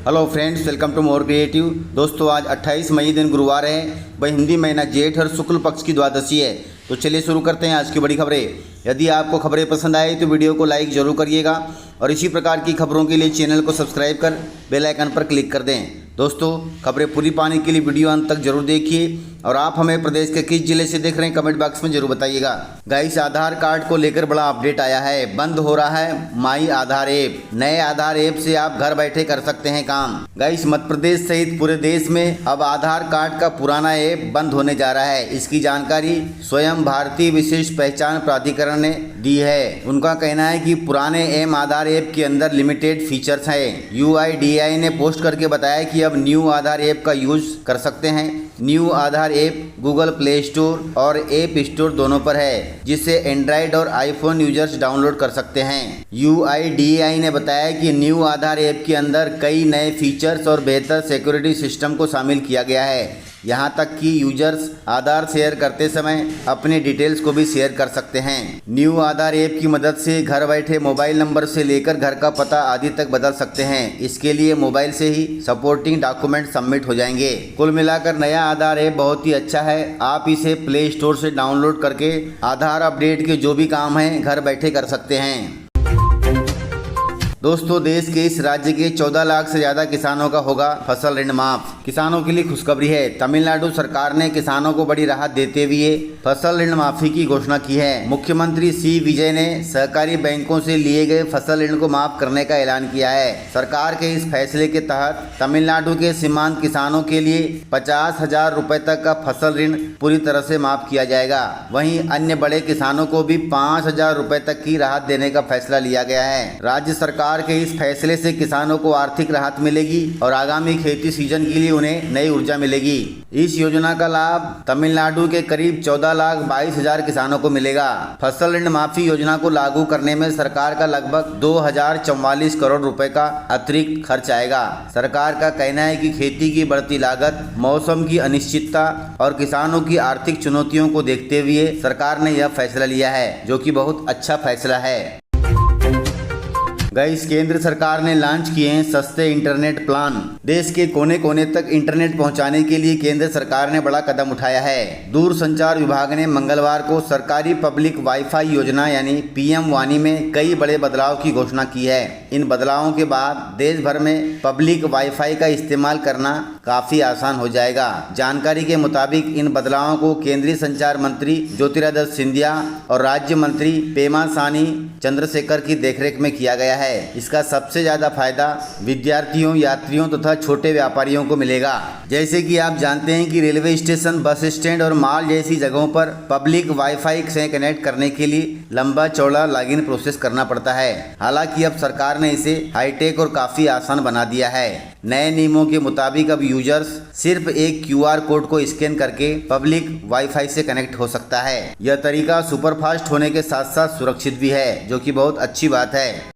Hello friends, welcome to more creative. दोस्तों, आज 28 मई दिन गुरुवार है। वह हिंदी महीना जेठ और शुक्ल पक्ष की द्वादशी है। तो चलिए शुरू करते हैं आज की बड़ी खबरें। यदि आपको खबरें पसंद आए तो वीडियो को लाइक जरूर करिएगा और इसी प्रकार की खबरों के लिए चैनल को सब्सक्राइब कर बेल आइकन पर क्लिक कर दें। दोस्तों, खबरें पूरी पाने के लिए वीडियो अंत तक जरूर देखिए और आप हमें प्रदेश के किस जिले से देख रहे हैं कमेंट बॉक्स में जरूर बताइएगा। गाइस, आधार कार्ड को लेकर बड़ा अपडेट आया है। बंद हो रहा है माई आधार ऐप। नए आधार ऐप से आप घर बैठे कर सकते हैं काम। गाइस, मध्य प्रदेश सहित पूरे देश में अब आधार कार्ड का पुराना ऐप बंद होने जा रहा है। इसकी जानकारी स्वयं भारतीय विशेष पहचान प्राधिकरण ने दी है। उनका कहना है कि पुराने एम आधार ऐप के अंदर लिमिटेड फीचर्स हैं। UIDAI ने पोस्ट करके बताया कि अब न्यू आधार ऐप का यूज कर सकते हैं। न्यू आधार ऐप गूगल प्ले स्टोर और ऐप स्टोर दोनों पर है, जिसे एंड्रॉयड और आईफोन यूजर्स डाउनलोड कर सकते हैं। UIDAI ने बताया कि न्यू आधार ऐप के अंदर कई नए फीचर्स और बेहतर सिक्योरिटी सिस्टम को शामिल किया गया है। यहाँ तक कि यूजर्स आधार शेयर करते समय अपनी डिटेल्स को भी शेयर कर सकते हैं। न्यू आधार ऐप की मदद से घर बैठे मोबाइल नंबर से लेकर घर का पता आदि तक बदल सकते हैं। इसके लिए मोबाइल से ही सपोर्टिंग डॉक्यूमेंट सबमिट हो जाएंगे। कुल मिलाकर नया आधार ऐप बहुत ही अच्छा है। आप इसे प्ले स्टोर से डाउनलोड करके आधार अपडेट के जो भी काम है घर बैठे कर सकते हैं। दोस्तों, देश के इस राज्य के 14 लाख से ज्यादा किसानों का होगा फसल ऋण माफ। किसानों के लिए खुशखबरी है। तमिलनाडु सरकार ने किसानों को बड़ी राहत देते हुए फसल ऋण माफी की घोषणा की है। मुख्यमंत्री C. विजय ने सहकारी बैंकों से लिए गए फसल ऋण को माफ करने का ऐलान किया है। सरकार के इस फैसले के तहत तमिलनाडु के सीमांत किसानों के लिए 50,000 रुपए तक का फसल ऋण पूरी तरह से माफ किया जाएगा। वहीं अन्य बड़े किसानों को भी 5,000 रुपए तक की राहत देने का फैसला लिया गया है। राज्य सरकार के इस फैसले से किसानों को आर्थिक राहत मिलेगी और आगामी खेती सीजन के लिए उन्हें नई ऊर्जा मिलेगी। इस योजना का लाभ तमिलनाडु के करीब 14,22,000 किसानों को मिलेगा। फसल ऋण माफी योजना को लागू करने में सरकार का लगभग 2,044 करोड़ रुपए का अतिरिक्त खर्च आएगा। सरकार का कहना है कि खेती की बढ़ती लागत, मौसम की अनिश्चितता और किसानों की आर्थिक चुनौतियों को देखते हुए सरकार ने यह फैसला लिया है, जो कि बहुत अच्छा फैसला है। गाइस, केंद्र सरकार ने लॉन्च किए हैं सस्ते इंटरनेट प्लान। देश के कोने कोने तक इंटरनेट पहुंचाने के लिए केंद्र सरकार ने बड़ा कदम उठाया है। दूरसंचार विभाग ने मंगलवार को सरकारी पब्लिक वाईफाई योजना यानी PM वानी में कई बड़े बदलाव की घोषणा की है। इन बदलावों के बाद देश भर में पब्लिक वाईफाई का इस्तेमाल करना काफी आसान हो जाएगा। जानकारी के मुताबिक इन बदलावों को केंद्रीय संचार मंत्री ज्योतिरादित्य सिंधिया और राज्य मंत्री पेमा सानी चंद्रशेखर की देखरेख में किया गया है। इसका सबसे ज्यादा फायदा विद्यार्थियों, यात्रियों तथा छोटे व्यापारियों को मिलेगा। जैसे कि आप जानते हैं कि रेलवे स्टेशन, बस स्टैंड और मॉल जैसी जगहों पर पब्लिक वाईफाई से कनेक्ट करने के लिए लंबा चौड़ा लॉगिन प्रोसेस करना पड़ता है। हालांकि अब सरकार ने इसे हाईटेक और काफी आसान बना दिया है। नए नियमों के मुताबिक अब यूजर्स सिर्फ एक QR कोड को स्कैन करके पब्लिक वाईफाई से कनेक्ट हो सकता है। यह तरीका सुपरफास्ट होने के साथ साथ सुरक्षित भी है, जो कि बहुत अच्छी बात है।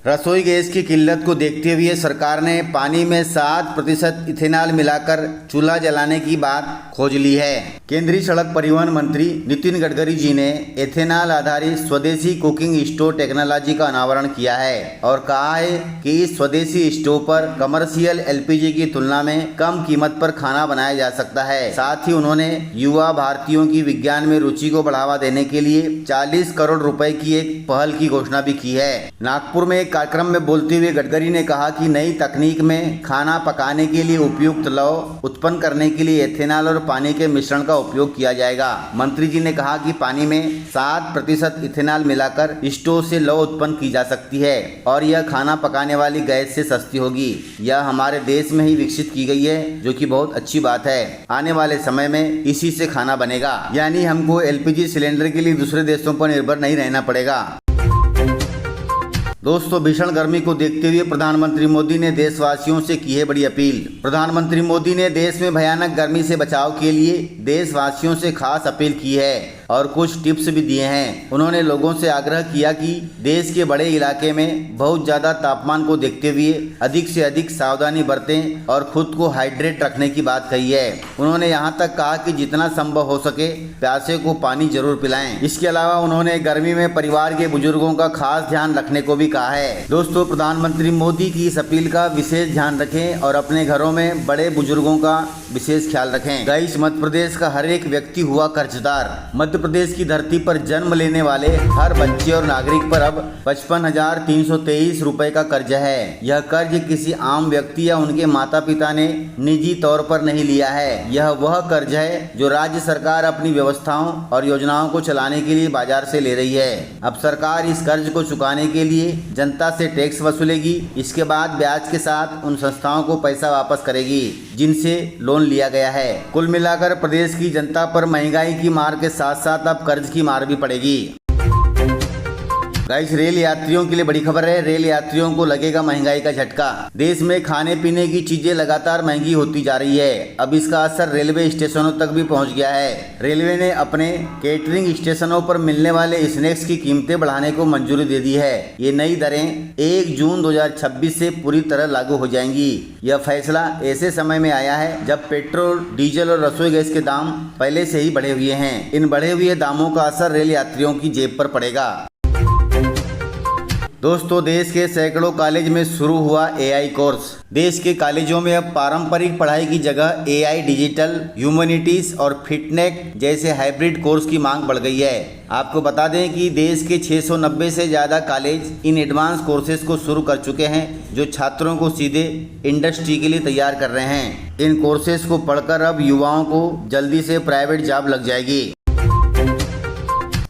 रसोई गैस की किल्लत को देखते हुए सरकार ने पानी में 7% इथेनॉल मिलाकर चूल्हा जलाने की बात खोज ली है। केंद्रीय सड़क परिवहन मंत्री नितिन गडकरी जी ने इथेनॉल आधारित स्वदेशी कुकिंग स्टोव टेक्नोलॉजी का अनावरण किया है और कहा है कि इस स्वदेशी स्टोव पर कमर्शियल LPG की तुलना में कम कीमत पर खाना बनाया जा सकता है। साथ ही उन्होंने युवा भारतीयों की विज्ञान में रुचि को बढ़ावा देने के लिए 40 करोड़ रुपए की एक पहल की घोषणा भी की है। नागपुर में कार्यक्रम में बोलते हुए गडकरी ने कहा कि नई तकनीक में खाना पकाने के लिए उपयुक्त लौ उत्पन्न करने के लिए एथेनॉल और पानी के मिश्रण का उपयोग किया जाएगा। मंत्री जी ने कहा कि पानी में 7% इथेनॉल मिलाकर स्टोव से लौ उत्पन्न की जा सकती है और यह खाना पकाने वाली गैस से सस्ती होगी। यह हमारे देश में ही विकसित की गई है, जो कि बहुत अच्छी बात है। आने वाले समय में इसी से खाना बनेगा, यानी हमको LPG सिलेंडर के लिए दूसरे देशों पर निर्भर नहीं रहना पड़ेगा। दोस्तों, भीषण गर्मी को देखते हुए प्रधानमंत्री मोदी ने देशवासियों से की है बड़ी अपील। प्रधानमंत्री मोदी ने देश में भयानक गर्मी से बचाव के लिए देशवासियों से खास अपील की है। और कुछ टिप्स भी दिए हैं। उन्होंने लोगों से आग्रह किया कि देश के बड़े इलाके में बहुत ज़्यादा तापमान को देखते हुए अधिक से अधिक सावधानी बरतें और खुद को हाइड्रेट रखने की बात कही है। उन्होंने यहाँ तक कहा कि जितना संभव हो सके प्यासे को पानी जरूर पिलाएं। इसके अलावा उन्होंने गर्मी में परिवार के बुजुर्गों का खास ध्यान रखने को भी कहा है। दोस्तों, प्रधानमंत्री मोदी की इस अपील का विशेष ध्यान रखें और अपने घरों में बड़े बुजुर्गों का विशेष ख्याल रखें। गाइस, मध्य प्रदेश का हर एक व्यक्ति हुआ कर्जदार। मध्य प्रदेश की धरती पर जन्म लेने वाले हर बच्चे और नागरिक पर अब 55,323 रुपए का कर्ज है। यह कर्ज किसी आम व्यक्ति या उनके माता पिता ने निजी तौर पर नहीं लिया है। यह वह कर्ज है जो राज्य सरकार अपनी व्यवस्थाओं और योजनाओं को चलाने के लिए बाजार से ले रही है। अब सरकार इस कर्ज को चुकाने के लिए जनता से टैक्स वसूलेगी। इसके बाद ब्याज के साथ उन संस्थाओं को पैसा वापस करेगी जिनसे लोन लिया गया है। कुल मिलाकर प्रदेश की जनता पर महंगाई की मार के साथ साथ अब कर्ज की मार भी पड़ेगी। गाइस, रेल यात्रियों के लिए बड़ी खबर है। रेल यात्रियों को लगेगा महंगाई का झटका। देश में खाने पीने की चीजें लगातार महंगी होती जा रही है। अब इसका असर रेलवे स्टेशनों तक भी पहुंच गया है। रेलवे ने अपने केटरिंग स्टेशनों पर मिलने वाले स्नैक्स की कीमतें बढ़ाने को मंजूरी दे दी है। ये नई दरें 1 जून 2026 से पूरी तरह लागू हो जाएंगी। यह फैसला ऐसे समय में आया है जब पेट्रोल, डीजल और रसोई गैस के दाम पहले से ही बढ़े हुए हैं। इन बढ़े हुए दामों का असर रेल यात्रियों की जेब पर पड़ेगा। दोस्तों, देश के सैकड़ों कॉलेज में शुरू हुआ एआई कोर्स। देश के कॉलेजों में अब पारंपरिक पढ़ाई की जगह एआई, डिजिटल, ह्यूमैनिटीज और फिटनेक जैसे हाइब्रिड कोर्स की मांग बढ़ गई है। आपको बता दें कि देश के 690 से ज़्यादा कॉलेज इन एडवांस कोर्सेज को शुरू कर चुके हैं जो छात्रों को सीधे इंडस्ट्री के लिए तैयार कर रहे हैं। इन कोर्सेज को पढ़कर अब युवाओं को जल्दी से प्राइवेट जॉब लग जाएगी।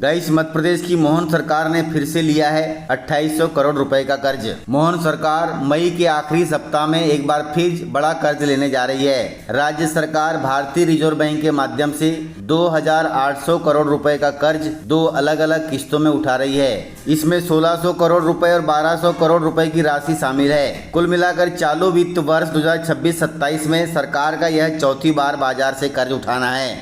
गाइस, मध्य प्रदेश की मोहन सरकार ने फिर से लिया है 2800 करोड़ रुपए का कर्ज। मोहन सरकार मई के आखिरी सप्ताह में एक बार फिर बड़ा कर्ज लेने जा रही है। राज्य सरकार भारतीय रिजर्व बैंक के माध्यम से 2800 करोड़ रुपए का कर्ज 2 अलग अलग किस्तों में उठा रही है। इसमें 1600 करोड़ रुपए और 1200 करोड़ रुपए की राशि शामिल है। कुल मिलाकर चालू वित्त वर्ष 2026-27 में सरकार का यह चौथी बार बाजार से कर्ज उठाना है।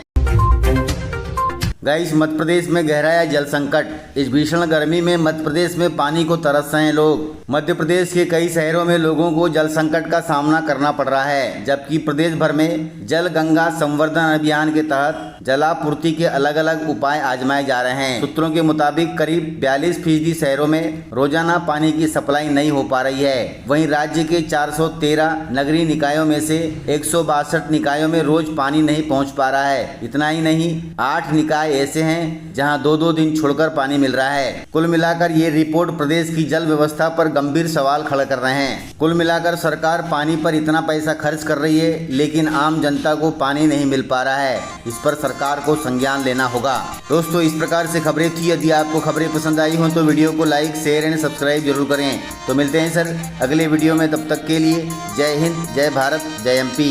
गाइस, मध्य प्रदेश में गहराया जल संकट। इस भीषण गर्मी में मध्य प्रदेश में पानी को तरस रहे हैं लोग। मध्य प्रदेश के कई शहरों में लोगों को जल संकट का सामना करना पड़ रहा है, जबकि प्रदेश भर में जल गंगा संवर्धन अभियान के तहत जलापूर्ति के अलग अलग उपाय आजमाए जा रहे हैं। सूत्रों के मुताबिक करीब 42% शहरों में रोजाना पानी की सप्लाई नहीं हो पा रही है। वहीं राज्य के 413 नगरीय निकायों में से 162 निकायों में रोज पानी नहीं पहुँच पा रहा है। इतना ही नहीं, 8 निकाय ऐसे हैं जहां 2-2 दिन छोड़कर पानी मिल रहा है। कुल मिलाकर ये रिपोर्ट प्रदेश की जल व्यवस्था पर गंभीर सवाल खड़ा कर रहे हैं। कुल मिलाकर सरकार पानी पर इतना पैसा खर्च कर रही है, लेकिन आम जनता को पानी नहीं मिल पा रहा है। इस पर सरकार को संज्ञान लेना होगा। दोस्तों, इस प्रकार से खबरें थी। यदि आपको खबरें पसंद आई हो तो वीडियो को लाइक, शेयर एंड सब्सक्राइब जरूर करें। तो मिलते हैं सर अगले वीडियो में। तब तक के लिए जय हिंद, जय भारत, जय एमपी।